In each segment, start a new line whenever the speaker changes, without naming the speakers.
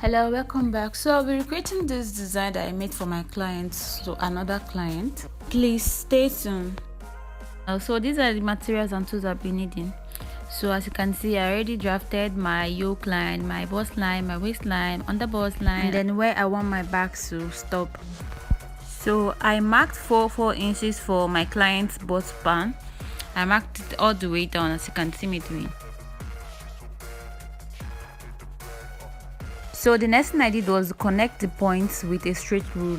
Hello, welcome back. So I'll be recreating this design that I made for my clients to another client. Please stay tuned. So these are the materials and tools I'll be needing. So as you can see, I already drafted my yoke line, my bust line, my waistline, under bust line, and then where I want my back to stop. So I marked 4 inches for my client's bust span. I marked it all the way down, as you can see me doing. So the next thing I did was connect the points with a straight rule.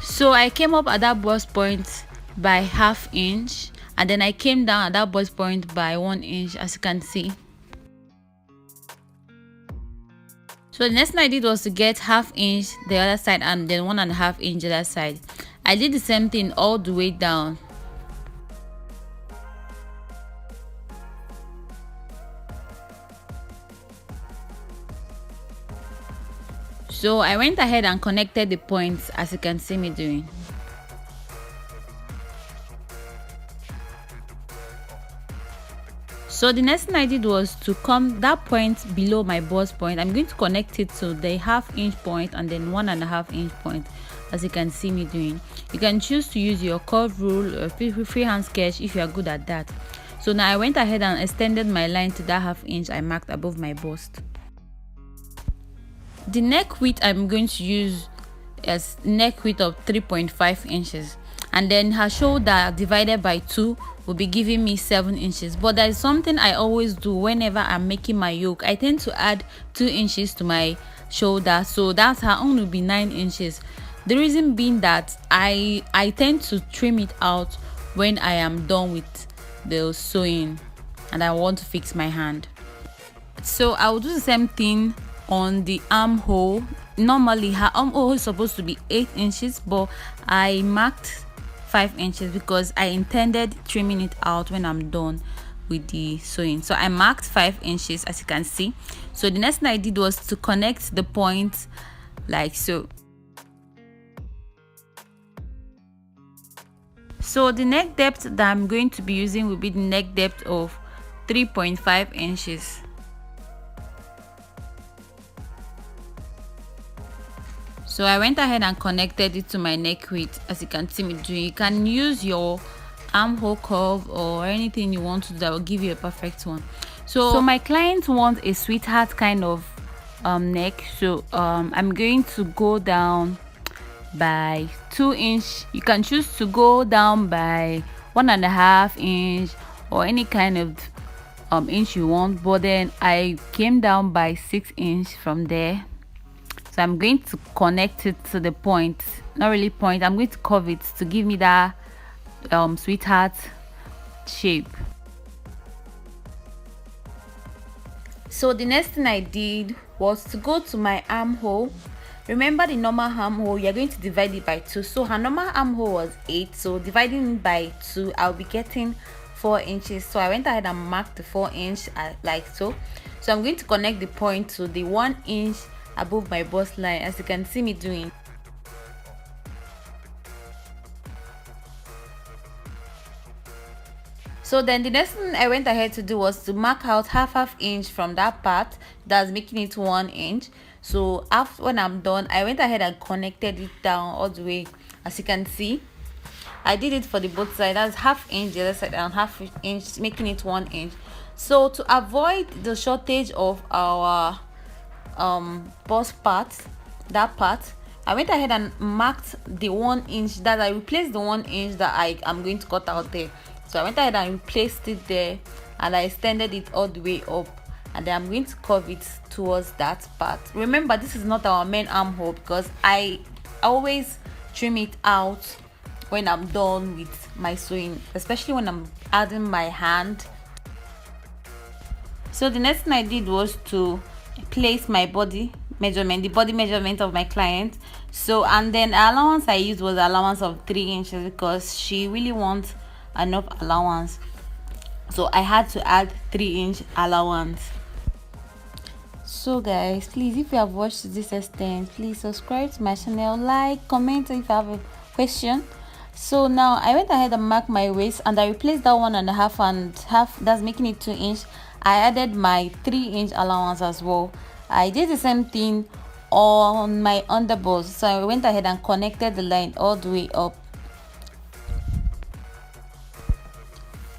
So I came up at that bust point by ½ inch, and then I came down at that bust point by 1 inch, as you can see. So the next thing I did was to get ½ inch the other side and then 1.5 inch the other side. I did the same thing all the way down. So I went ahead and connected the points, as you can see me doing. So the next thing I did was to come that point below my bust point. I'm going to connect it to the ½ inch point and then 1.5 inch point, as you can see me doing. You can choose to use your curve rule or freehand sketch if you are good at that. So now I went ahead and extended my line to that ½ inch I marked above my bust. The neck width I'm going to use is neck width of 3.5 inches, and then her shoulder divided by 2 will be giving me 7 inches. But there is something I always do whenever I'm making my yoke. I tend to add 2 inches to my shoulder, so that's her own will be 9 inches. The reason being that I tend to trim it out when I am done with the sewing and I want to fix my hand. So I will do the same thing on the armhole. Normally her armhole is supposed to be 8 inches, but I marked 5 inches because I intended trimming it out when I'm done with the sewing. So I marked 5 inches, as you can see. So the next thing I did was to connect the points like so. So the neck depth that I'm going to be using will be the neck depth of 3.5 inches. So I went ahead and connected it to my neck width, as you can see me doing. You can use your armhole curve or anything you want to do that will give you a perfect one. So my client wants a sweetheart kind of neck. So I'm going to go down by 2 inch. You can choose to go down by 1.5 inch or any kind of inch you want, but then I came down by 6 inch from there. So I'm going to connect it to the point, not really point, I'm going to curve it to give me that sweetheart shape. So the next thing I did was to go to my armhole. Remember the normal armhole, you're going to divide it by 2. So her normal armhole was 8, so dividing it by 2, I'll be getting 4 inches. So I went ahead and marked the 4 inch like so. So I'm going to connect the point to the 1 inch above my bust line, as you can see me doing. So then the next thing I went ahead to do was to mark out half inch from that part that's making it 1 inch. So after when I'm done, I went ahead and connected it down all the way, as you can see. I did it for the both sides. That's ½ inch the other side and ½ inch, making it 1 inch. So to avoid the shortage of our bust part, that part, I went ahead and marked the 1 inch that I replaced the 1 inch that I am going to cut out there. So I went ahead and replaced it there, and I extended it all the way up, and then I'm going to curve it towards that part. Remember, this is not our main armhole because I always trim it out when I'm done with my sewing, especially when I'm adding my hand. So the next thing I did was to place my body measurement, the body measurement of my client. So and then the allowance I used was allowance of 3 inches because she really wants enough allowance, so I had to add 3 inch allowance. So guys, please, if you have watched to this extent, please subscribe to my channel, like, comment if you have a question, So now I went ahead and marked my waist, and I replaced that 1.5 and half, that's making it 2 inch. I added my 3 inch allowance as well. I did the same thing on my underbust, so I went ahead and connected the line all the way up.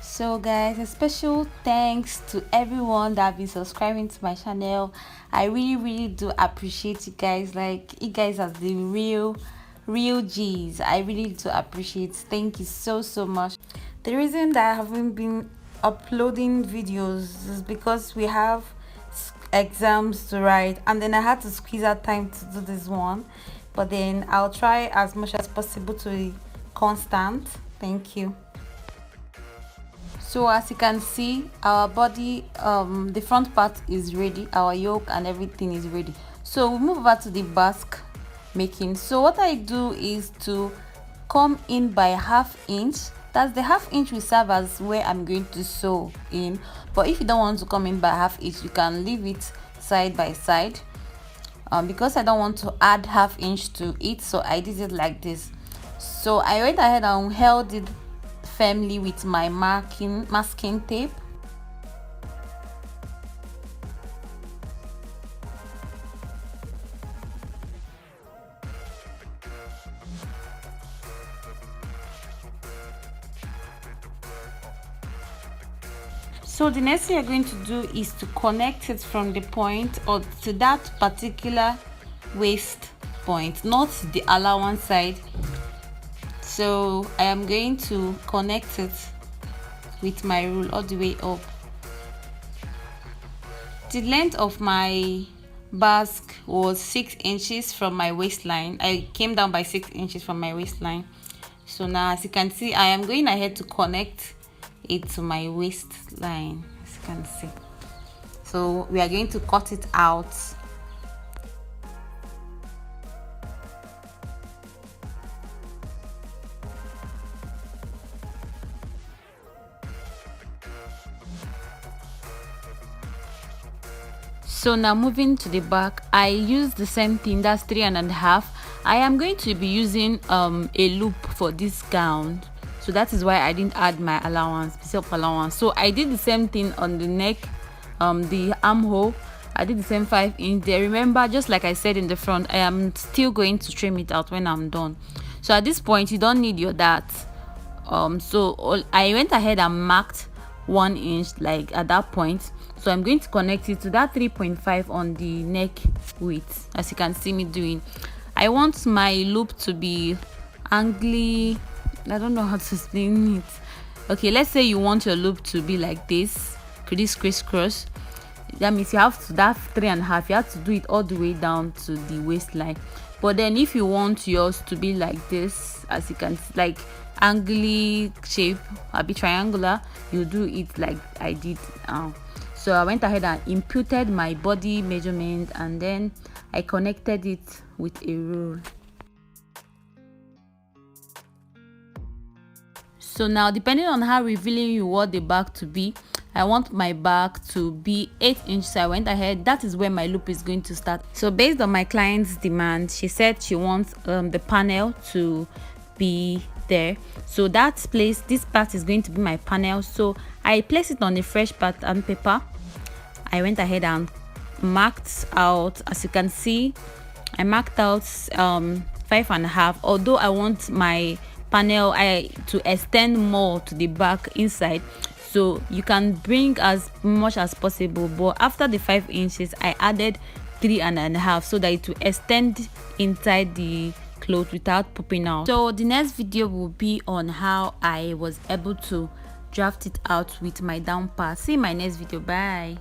So guys, a special thanks to everyone that have been subscribing to my channel. I really do appreciate you guys. Like, you guys are the real G's. I really do appreciate. Thank you so much. The reason that I haven't been uploading videos is because we have exams to write, and then I had to squeeze out time to do this one. But then I'll try as much as possible to be constant. Thank you. So as you can see, our body, the front part is ready, our yoke and everything is ready. So we move over to the basque making. So what I do is to come in by 1/2 inch. That's the 1/2 inch will serve as where I'm going to sew in. But if you don't want to come in by 1/2 inch, you can leave it side by side. Because I don't want to add 1/2 inch to it, so I did it like this. So I went ahead and held it firmly with my masking tape. So the next thing you're going to do is to connect it from the point or to that particular waist point, not the allowance side. So I am going to connect it with my rule all the way up. The length of my basque was 6 inches from my waistline. I came down by 6 inches from my waistline. So now, as you can see, I am going ahead to connect it to my waistline, as you can see. So we are going to cut it out. So now moving to the back, I use the same thing, that's 3.5. I am going to be using a loop for this gown, so that is why I didn't add my allowance, piece of allowance. So I did the same thing on the neck, the armhole. I did the same 5 inch there. Remember, just like I said in the front, I am still going to trim it out when I'm done. So at this point, you don't need your dart. I went ahead and marked 1 inch, like at that point. So I'm going to connect it to that 3.5 on the neck width, as you can see me doing. I want my loop to be angly. I don't know how to explain it. Okay, let's say you want your loop to be like this crisscross. That means you have to, that 3.5, you have to do it all the way down to the waistline. But then if you want yours to be like this, as you can see, like angly shape, a bit triangular, you do it like I did now. So I went ahead and imputed my body measurement, and then I connected it with a rule. So now, depending on how revealing you want the back to be, I want my back to be 8 inches. So I went ahead, that is where my loop is going to start. So based on my client's demand, she said she wants the panel to be there. So that place, this part is going to be my panel. So I placed it on a fresh pattern paper. I went ahead and marked out, as you can see, I marked out 5.5. Although I want my panel to extend more to the back inside, so you can bring as much as possible, but after the 5 inches I added 3.5 so that it will extend inside the cloth without popping out. So the next video will be on how I was able to draft it out with my down part. See you in my next video. Bye.